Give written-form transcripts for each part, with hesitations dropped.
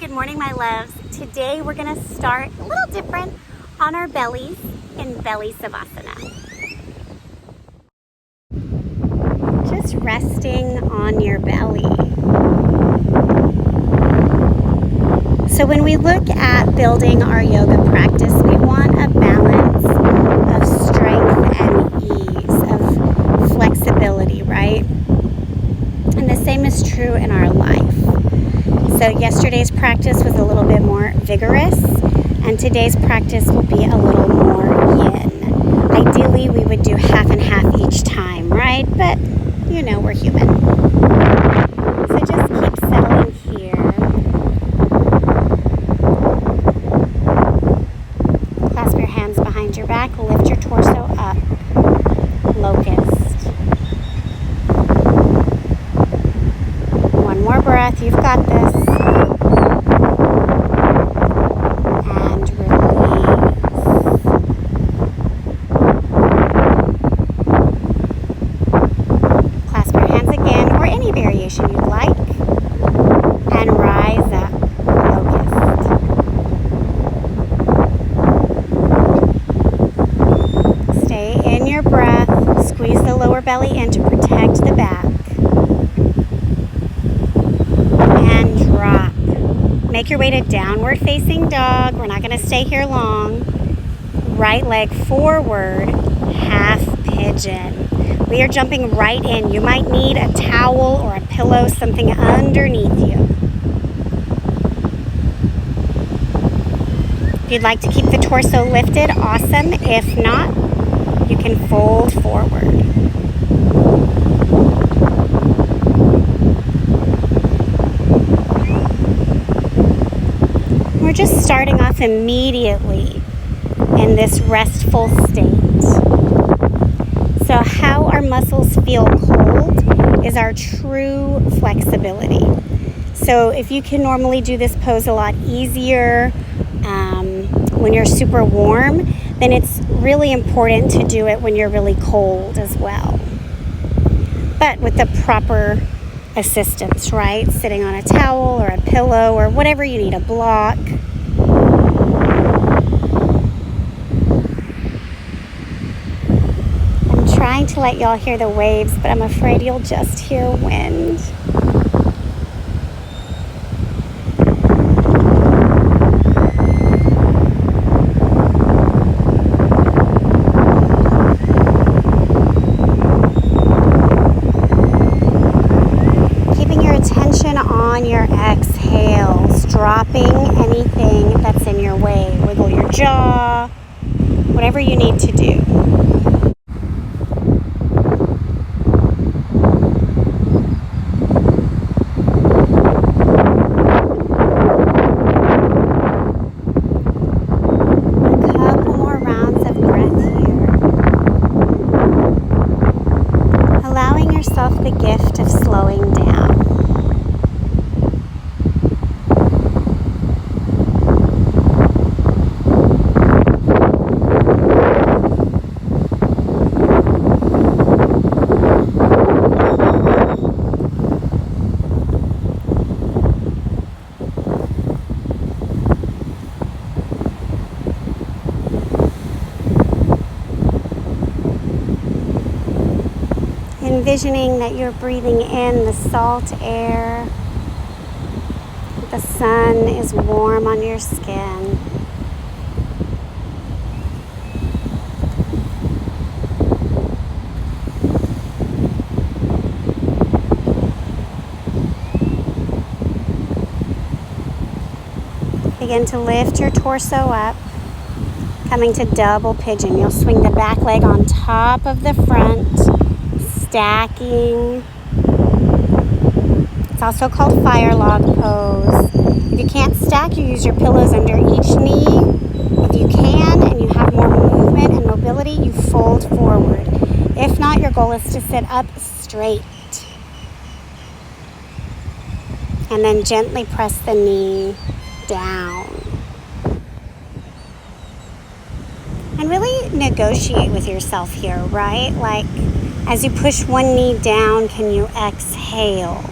Good morning, my loves. Today we're going to start a little different on our bellies in belly savasana. Just resting on your belly. So when we look at building our yoga practice, we want a balance of strength and ease, of flexibility, right? And the same is true in our life. So yesterday's practice was a little bit more vigorous, and today's practice will be a little more yin. Ideally, we would do half and half each time, right? But, you know, we're human. So just keep settling here. Clasp your hands behind your back, lift your torso up. Locust. One more breath, you've got this. Variation you'd like, and rise up, locust. Stay in your breath, squeeze the lower belly in to protect the back, and drop. Make your way to downward facing dog. We're not going to stay here long. Right leg forward, half pigeon. We are jumping right in. You might need a towel or a pillow, something underneath you. If you'd like to keep the torso lifted, awesome. If not, you can fold forward. We're just starting off immediately in this restful state. So how our muscles feel cold is our true flexibility. So if you can normally do this pose a lot easier when you're super warm, then it's really important to do it when you're really cold as well. But with the proper assistance, right? Sitting on a towel or a pillow or whatever you need, a block. Trying to let y'all hear the waves, but I'm afraid you'll just hear wind. Keeping your attention on your exhales, dropping anything that's in your way. Wiggle your jaw, whatever you need to do. The gift of slowing down. Envisioning that you're breathing in the salt air. The sun is warm on your skin. Begin to lift your torso up, coming to double pigeon. You'll swing the back leg on top of the front. Stacking. It's also called fire log pose. If you can't stack, you use your pillows under each knee. If you can and you have more movement and mobility, you fold forward. If not, your goal is to sit up straight. And then gently press the knee down. And really negotiate with yourself here, right? Like, as you push one knee down, can you exhale?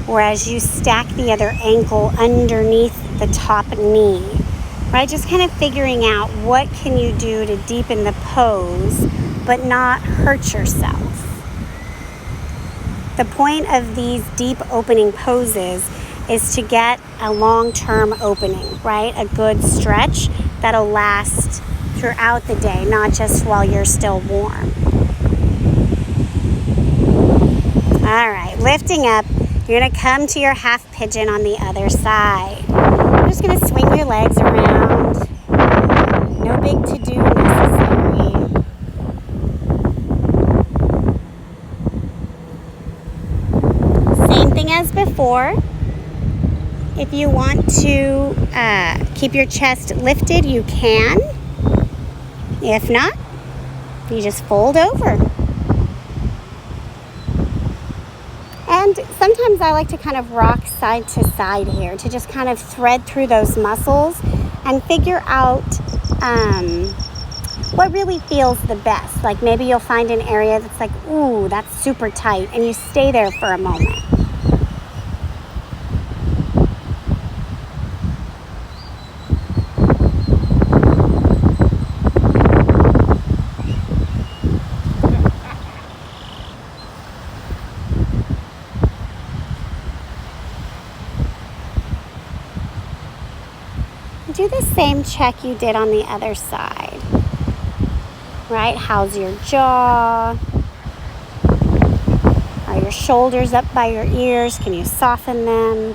whereas you stack the other ankle underneath the top knee, right? Just kind of figuring out what can you do to deepen the pose but not hurt yourself. The point of these deep opening poses is to get a long-term opening, right? A good stretch that'll last throughout the day, not just while you're still warm. All right, lifting up. You're going to come to your half pigeon on the other side. You're just going to swing your legs around. No big to-do necessary. Same thing as before. If you want to keep your chest lifted, you can. If not, you just fold over. And sometimes I like to kind of rock side to side here to just kind of thread through those muscles and figure out what really feels the best. Like maybe you'll find an area that's like, ooh, that's super tight, and you stay there for a moment. Do the same check you did on the other side, right? How's your jaw? Are your shoulders up by your ears? Can you soften them?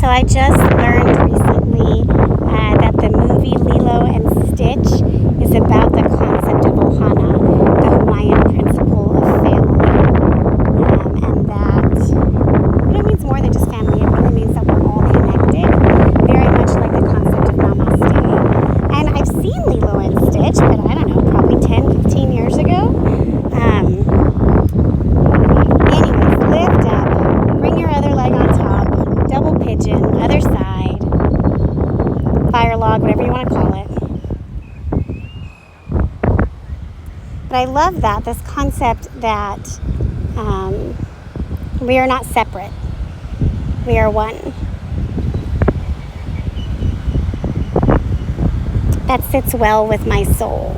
So I just learned recently that the movie Lilo and Stitch is about the concept of ohana, the Hawaiian principle of family, and that it means more than just family. It really means that we're all connected, very much like the concept of namaste. And I've seen Lilo and Stitch, but I don't know, probably 10, 15 years ago. Anyways, lift up, bring your other leg on top, double pigeon, other side, fire log, whatever you want to call it. But I love that, this concept that we are not separate. We are one. That sits well with my soul.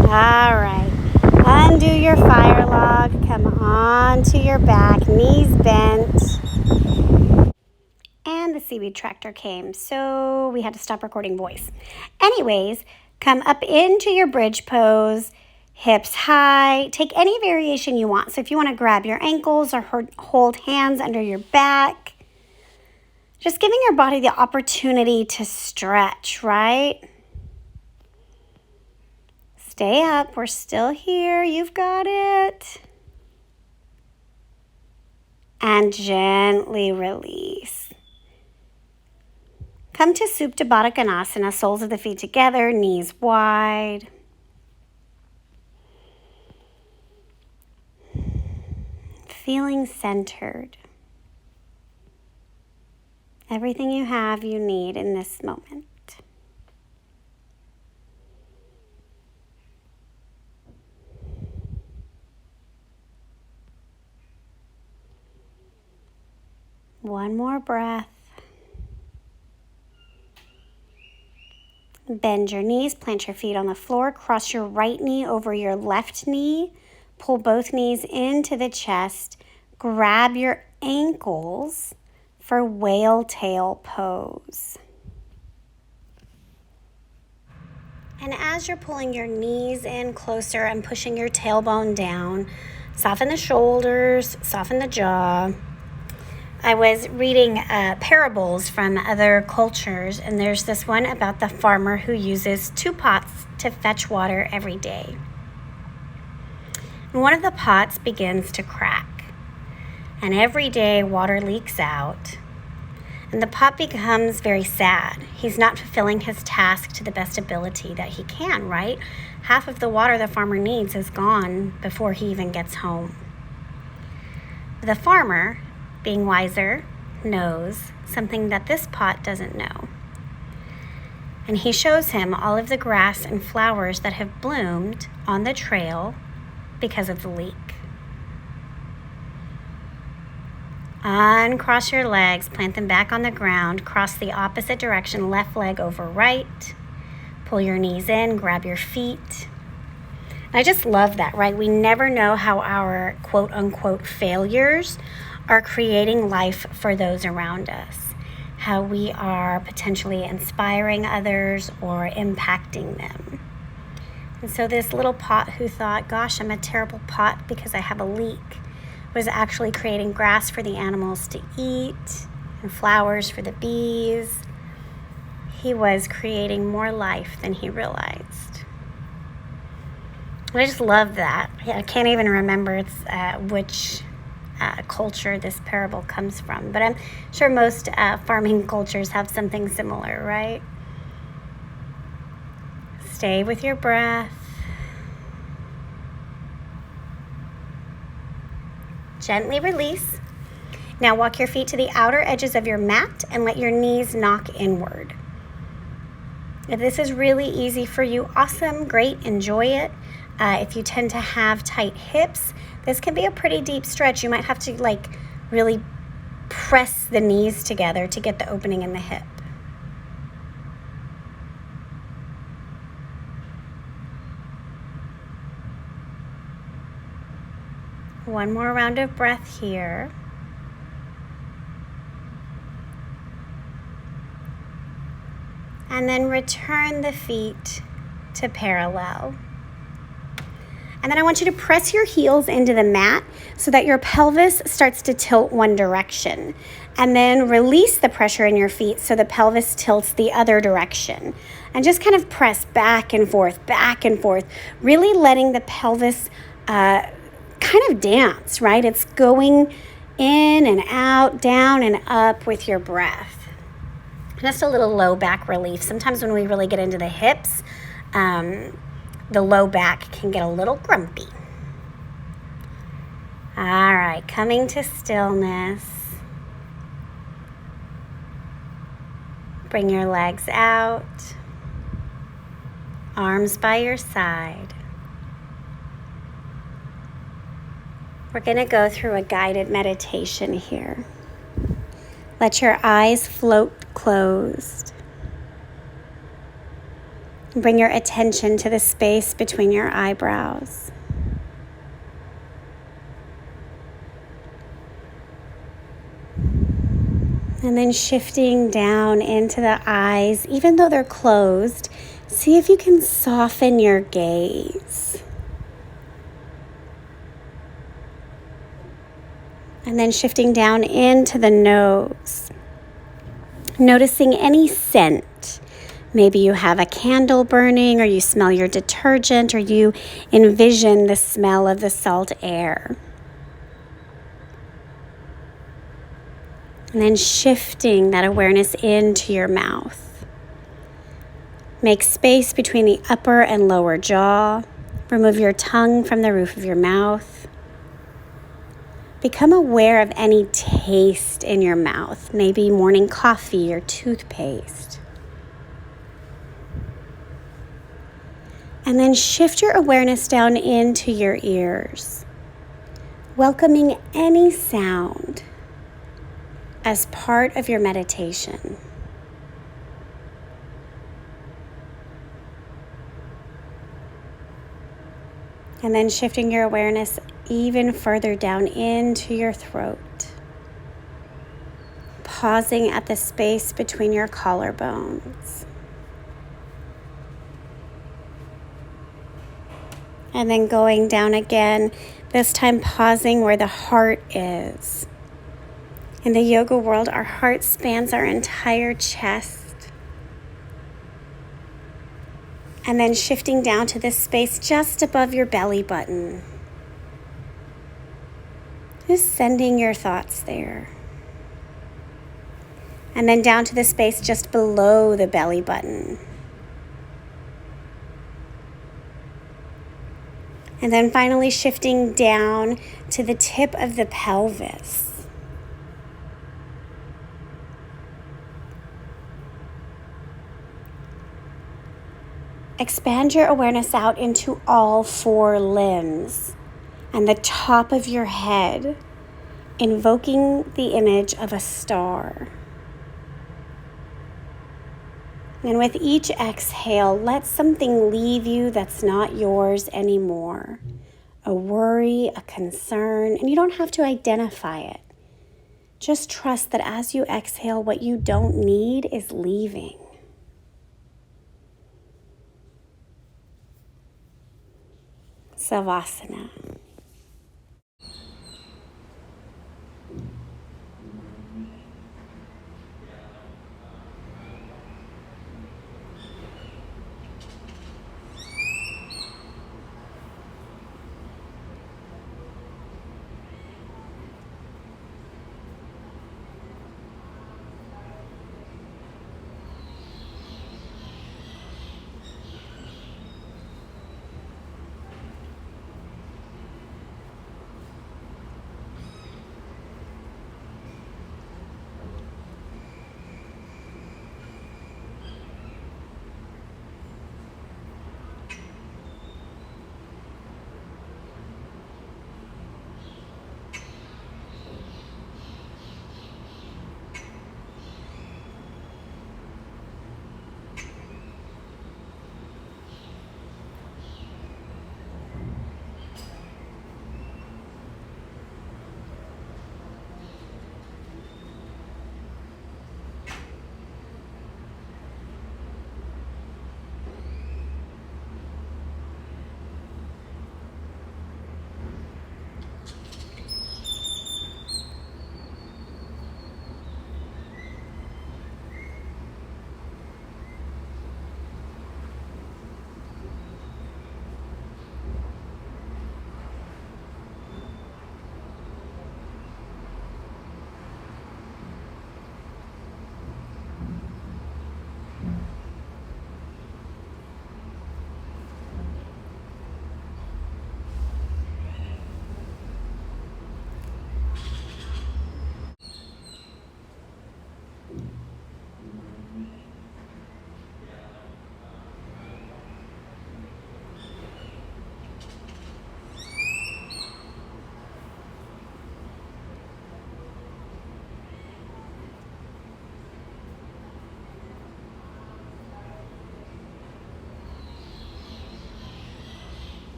All right, undo your fire log, come on to your back, knees bent. And the seaweed tractor came, so we had to stop recording voice. Anyways, come up into your bridge pose, hips high. Take any variation you want. So if you want to grab your ankles or hold hands under your back, just giving your body the opportunity to stretch, right? Stay up. We're still here. You've got it. And gently release. Come to Supta Baddha Konasana, soles of the feet together, knees wide. Feeling centered. Everything you have, you need in this moment. One more breath. Bend your knees, plant your feet on the floor, cross your right knee over your left knee, pull both knees into the chest, grab your ankles for whale tail pose. And as you're pulling your knees in closer and pushing your tailbone down, soften the shoulders, soften the jaw. I was reading parables from other cultures, and there's this one about the farmer who uses 2 pots to fetch water every day. And one of the pots begins to crack, and every day water leaks out. And the pot becomes very sad. He's not fulfilling his task to the best ability that he can, right? Half of the water the farmer needs is gone before he even gets home. The farmer, being wiser, knows something that this pot doesn't know. And he shows him all of the grass and flowers that have bloomed on the trail because of the leak. Uncross your legs, plant them back on the ground, cross the opposite direction, left leg over right, pull your knees in, grab your feet. And I just love that, right? We never know how our quote unquote failures are creating life for those around us, how we are potentially inspiring others or impacting them. And so this little pot who thought, gosh, I'm a terrible pot because I have a leak, was actually creating grass for the animals to eat and flowers for the bees. He was creating more life than he realized. And I just love that. I can't even remember which culture this parable comes from, but I'm sure most farming cultures have something similar, right? Stay with your breath. Gently release. Now walk your feet to the outer edges of your mat and let your knees knock inward. If this is really easy for you, awesome, great, enjoy it. If you tend to have tight hips, this can be a pretty deep stretch. You might have to really press the knees together to get the opening in the hip. One more round of breath here. And then return the feet to parallel. And then I want you to press your heels into the mat so that your pelvis starts to tilt one direction. And then release the pressure in your feet so the pelvis tilts the other direction. And just kind of press back and forth, really letting the pelvis kind of dance, right? It's going in and out, down and up with your breath. Just a little low back relief. Sometimes when we really get into the hips, the low back can get a little grumpy. All right, coming to stillness. Bring your legs out, arms by your side. We're going to go through a guided meditation here. Let your eyes float closed. Bring your attention to the space between your eyebrows. And then shifting down into the eyes, even though they're closed, see if you can soften your gaze. And then shifting down into the nose, noticing any scent. Maybe you have a candle burning, or you smell your detergent, or you envision the smell of the salt air. And then shifting that awareness into your mouth. Make space between the upper and lower jaw. Remove your tongue from the roof of your mouth. Become aware of any taste in your mouth, maybe morning coffee or toothpaste. And then shift your awareness down into your ears, welcoming any sound as part of your meditation. And then shifting your awareness even further down into your throat. Pausing at the space between your collarbones. And then going down again, this time pausing where the heart is. In the yoga world, our heart spans our entire chest. And then shifting down to this space just above your belly button. Just sending your thoughts there. And then down to the space just below the belly button. And then finally shifting down to the tip of the pelvis. Expand your awareness out into all four limbs and the top of your head, invoking the image of a star. And with each exhale, let something leave you that's not yours anymore. A worry, a concern, and you don't have to identify it. Just trust that as you exhale, what you don't need is leaving. Savasana.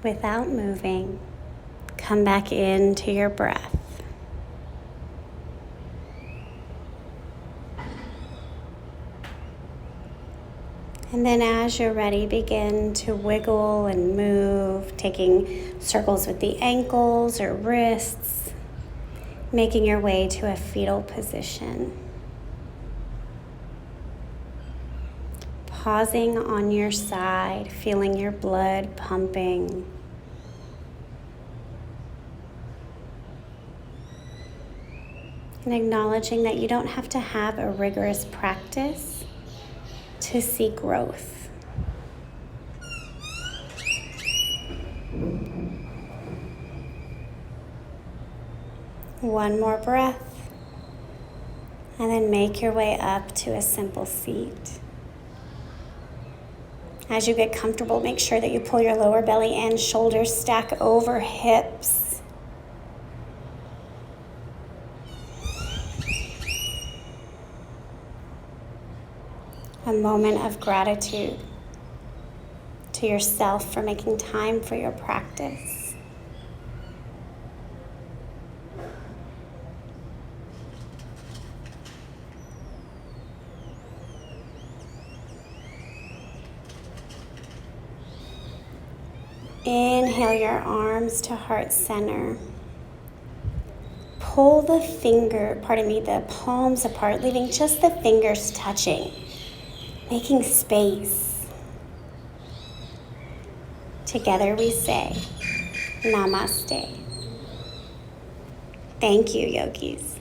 Without moving, come back into your breath. And then as you're ready, begin to wiggle and move, taking circles with the ankles or wrists, making your way to a fetal position. Pausing on your side, feeling your blood pumping. And acknowledging that you don't have to have a rigorous practice to see growth. One more breath. And then make your way up to a simple seat. As you get comfortable, make sure that you pull your lower belly in, shoulders stack over hips. A moment of gratitude to yourself for making time for your practice. Inhale your arms to heart center. Pull the palms apart, leaving just the fingers touching, making space. Together we say, Namaste. Thank you, yogis.